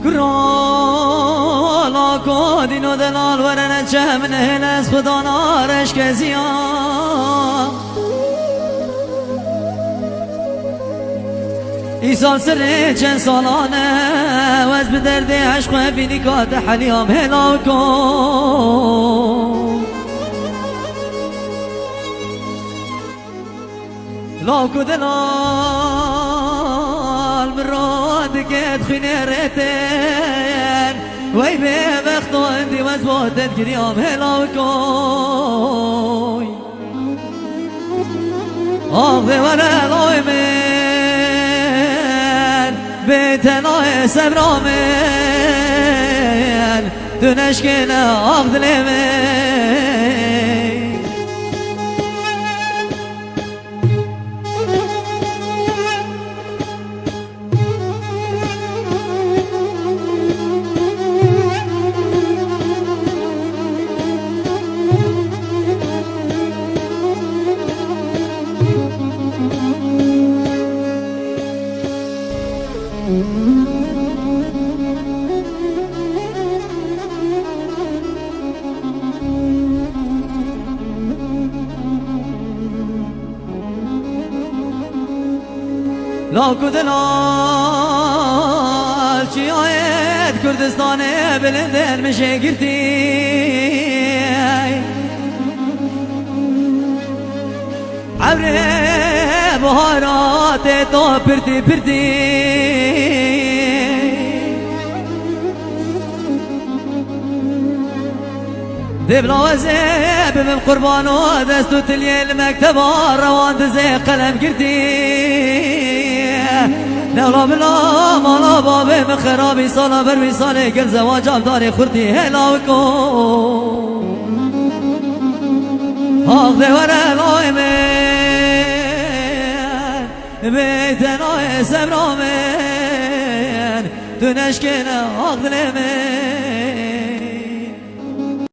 گرالا کدین و دلال ورن چمن هلس خدا نارش کزیان ای سال سر چند سالانه و از به درد عشق بینی کات حلیام هلا کن لاکو دلال مراد کت خینه رتن وی به بختو اندی و از بادت گریام هلا کن آخ وره لای من بتنای سبرامن دونشکن آخ دلمن لاکو دلال چی آید کردستانه بلندن میشه گرتی عبره بهارات تو پرتی پرتی دبلا وزيب من قربان ودستو تلي المكتب روان دزي قلم قرتي نولا بلا مالا بابي من خرابي صالا بروي صالي قل زواجاب داري خردي هلا وكون هاخذي ورا العيمين بيتنا سبرامين دونشكنا هاخذ اليمين